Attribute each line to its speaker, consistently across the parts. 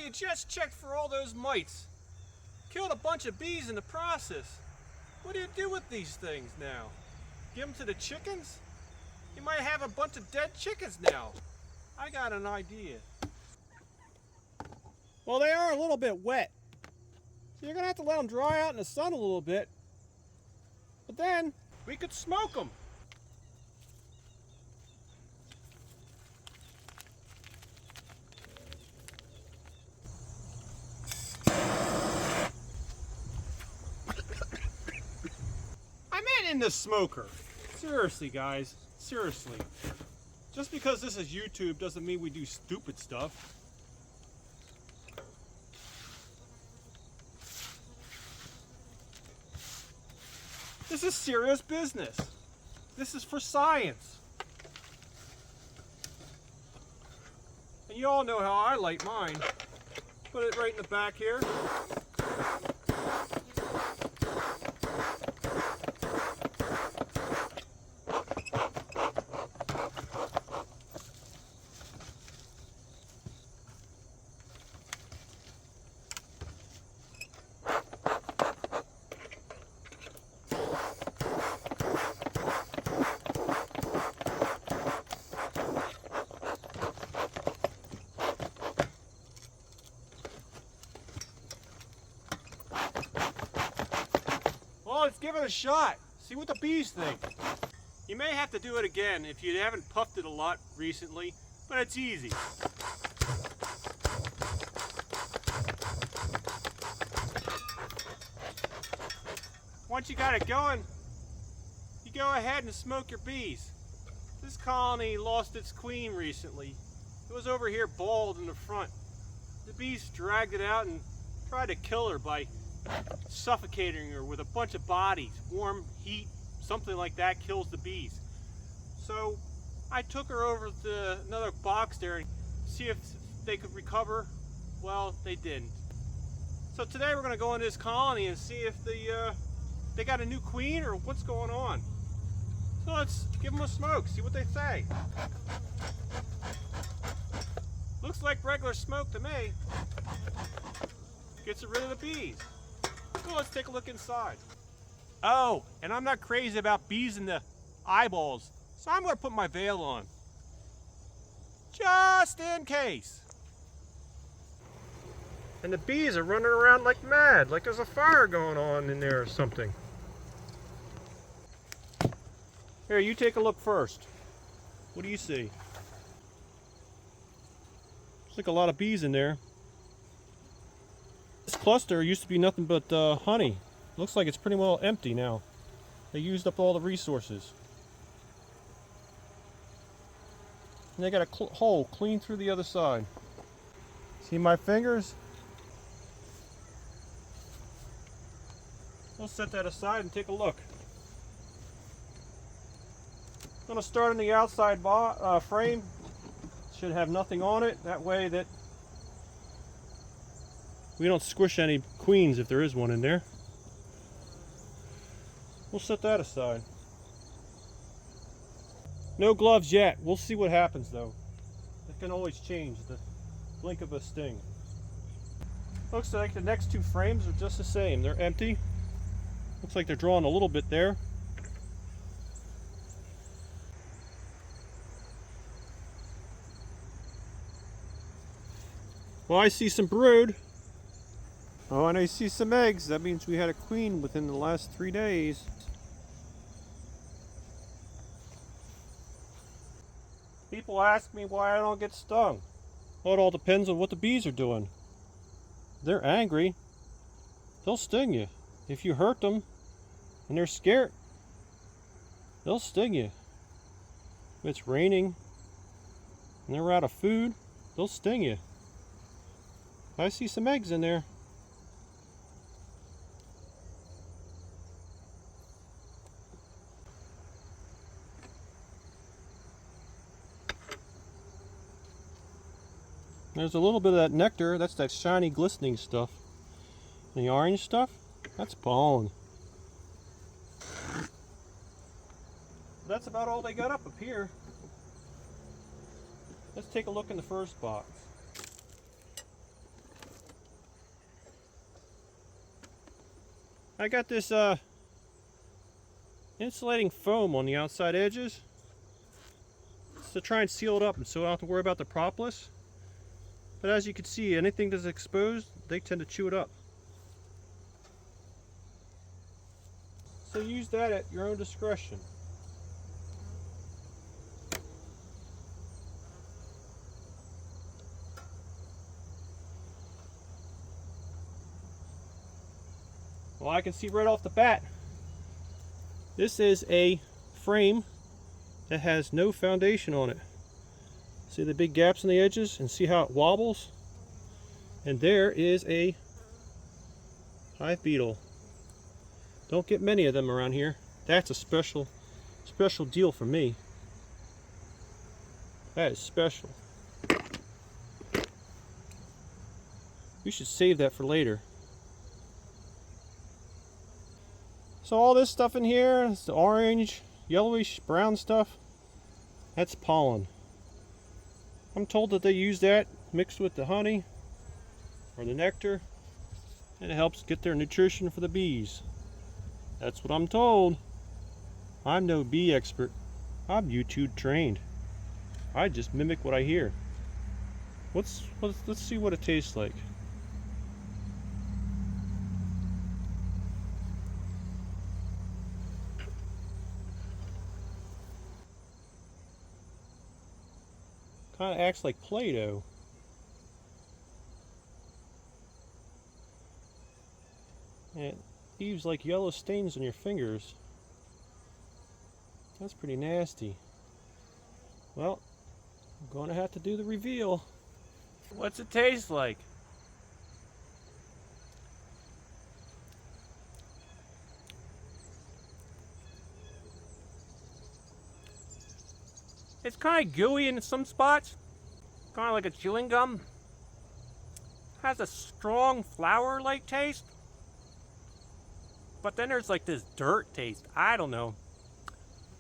Speaker 1: you just checked for all those mites. Killed a bunch of bees in the process. What do you do with these things now? Give them to the chickens? You might have a bunch of dead chickens now. I got an idea. Well, they are a little bit wet. So you're going to have to let them dry out in the sun a little bit. But then, we could smoke them. I meant in the smoker. Seriously, guys. Seriously. Just because this is YouTube doesn't mean we do stupid stuff. This is serious business. This is for science. And you all know how I light mine. Put it right in the back here. Well, let's give it a shot. See what the bees think. You may have to do it again if you haven't puffed it a lot recently, but it's easy. Once you got it going, you go ahead and smoke your bees. This colony lost its queen recently. It was over here bald in the front. The bees dragged it out and tried to kill her by suffocating her with a bunch of bodies. Warm, heat, something like that kills the bees. So I took her over to another box there and see if they could recover. Well, they didn't. So today we're going to go into this colony and see if they got a new queen or what's going on. So let's give them a smoke, see what they say. Looks like regular smoke to me. Gets rid of the bees. So let's take a look inside. Oh, and I'm not crazy about bees in the eyeballs, so I'm going to put my veil on. Just in case. And the bees are running around like mad, like there's a fire going on in there or something. Here, you take a look first. What do you see? Looks like a lot of bees in there. This cluster used to be nothing but honey. Looks like it's pretty well empty now. They used up all the resources. And they got a hole clean through the other side. See my fingers? We'll set that aside and take a look. I'm going to start on the outside frame. Should have nothing on it. That way that we don't squish any queens if there is one in there. We'll set that aside. No gloves yet. We'll see what happens though. It can always change the blink of a sting. Looks like the next two frames are just the same. They're empty. Looks like they're drawing a little bit there. Well, I see some brood. Oh, and I see some eggs. That means we had a queen within the last 3 days. People ask me why I don't get stung. Well, it all depends on what the bees are doing. If they're angry, they'll sting you. If you hurt them and they're scared, they'll sting you. If it's raining and they're out of food, they'll sting you. I see some eggs in there. There's a little bit of that nectar. That's that shiny, glistening stuff. And the orange stuff, that's pollen. That's about all they got up here. Let's take a look in the first box. I got this insulating foam on the outside edges to try and seal it up, and so I don't have to worry about the propolis. But as you can see, anything that's exposed, they tend to chew it up. So use that at your own discretion. Well, I can see right off the bat, this is a frame that has no foundation on it. See the big gaps in the edges and see how it wobbles? And there is a hive beetle. Don't get many of them around here. That's a special deal for me. That is special. You should save that for later. So all this stuff in here, it's the orange, yellowish, brown stuff, that's pollen. I'm told that they use that mixed with the honey or the nectar, and it helps get their nutrition for the bees. That's what I'm told. I'm no bee expert. I'm YouTube trained. I just mimic what I hear. Let's see what it tastes like. Kind of acts like Play-Doh. And it leaves like yellow stains on your fingers. That's pretty nasty. Well, I'm going to have to do the reveal. What's it taste like? It's kind of gooey in some spots, kind of like a chewing gum. Has a strong flour-like taste, but then there's like this dirt taste. I don't know.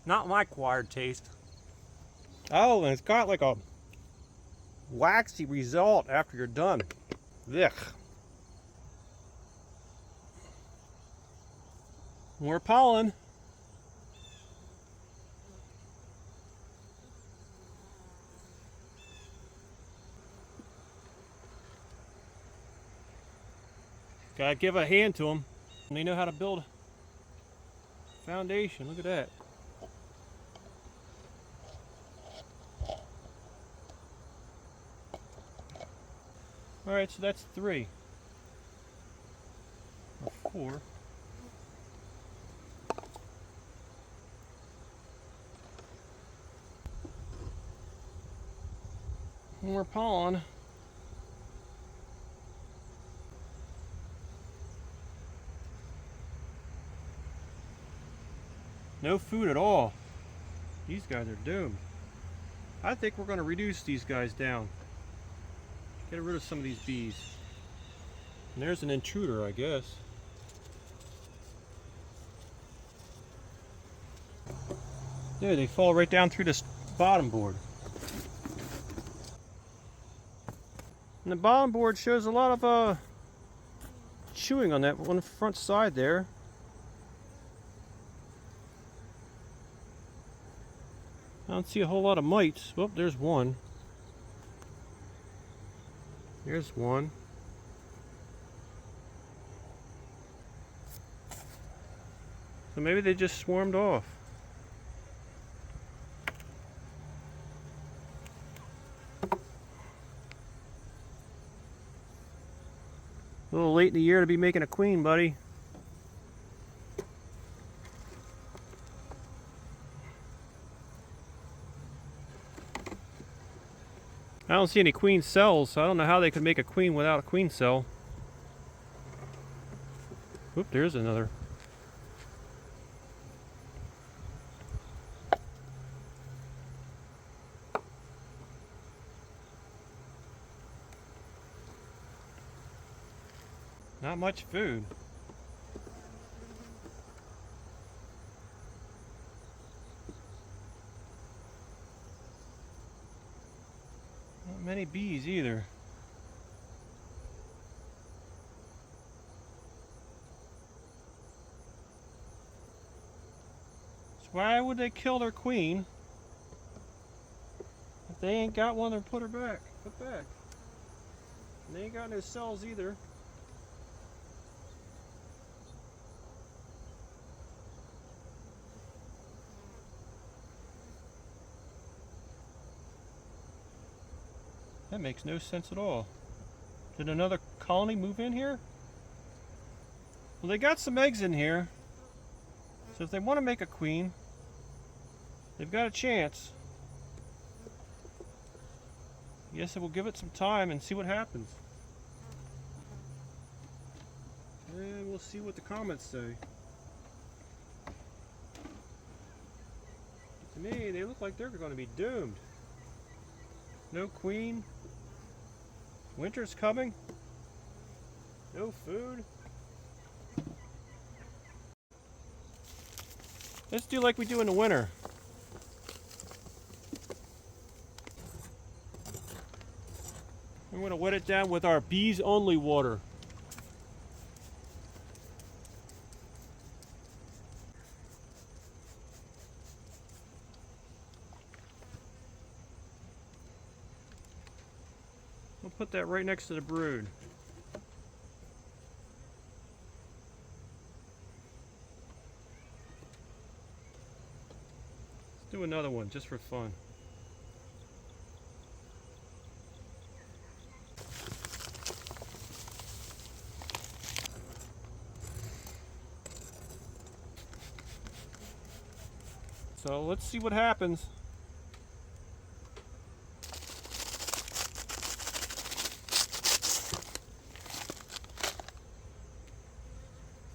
Speaker 1: Not my acquired taste. Oh, and it's got like a waxy result after you're done. Ugh. More pollen. Gotta give a hand to them. They know how to build a foundation. Look at that. Alright, so that's 3. Or 4. More pollen. No food at all. These guys are doomed. I think we're going to reduce these guys down. Get rid of some of these bees. And there's an intruder, I guess. There, they fall right down through this bottom board. And the bottom board shows a lot of chewing on that one front side there. I don't see a whole lot of mites. Oh, there's one. There's one. So maybe they just swarmed off. A little late in the year to be making a queen, buddy. I don't see any queen cells, so I don't know how they could make a queen without a queen cell. Oop, there's another. Not much food. Not many bees either. Why would they kill their queen if they ain't got one to put back? And they ain't got no cells either. That makes no sense at all. Did another colony move in here? Well, they got some eggs in here. So if they want to make a queen, they've got a chance. I guess we'll give it some time and see what happens. And we'll see what the comments say. To me, they look like they're going to be doomed. No queen. Winter's coming. No food. Let's do like we do in the winter. We're going to wet it down with our bees only water. We'll put that right next to the brood. Let's do another one just for fun. So let's see what happens.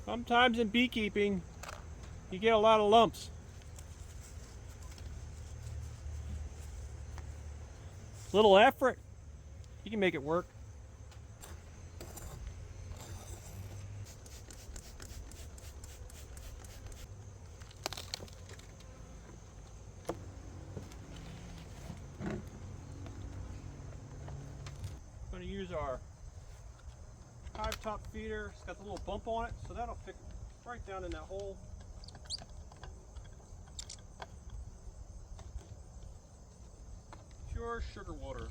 Speaker 1: Sometimes in beekeeping, you get a lot of lumps. Little effort, you can make it work. I'm going to use our hive top feeder. It's got the little bump on it, so that'll fit right down in that hole. Pure sugar water.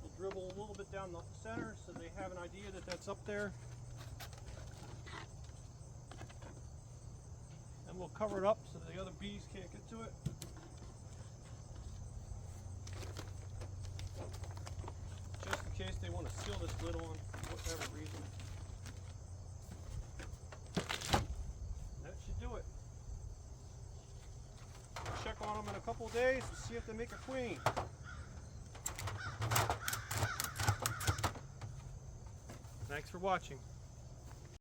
Speaker 1: We'll dribble a little bit down the center so they have an idea that that's up there. And we'll cover it up so the other bees can't get to it. Just in case they want to seal this lid on for whatever reason. That should do it. Check on them in a couple of days to see if they make a queen. Thanks for watching.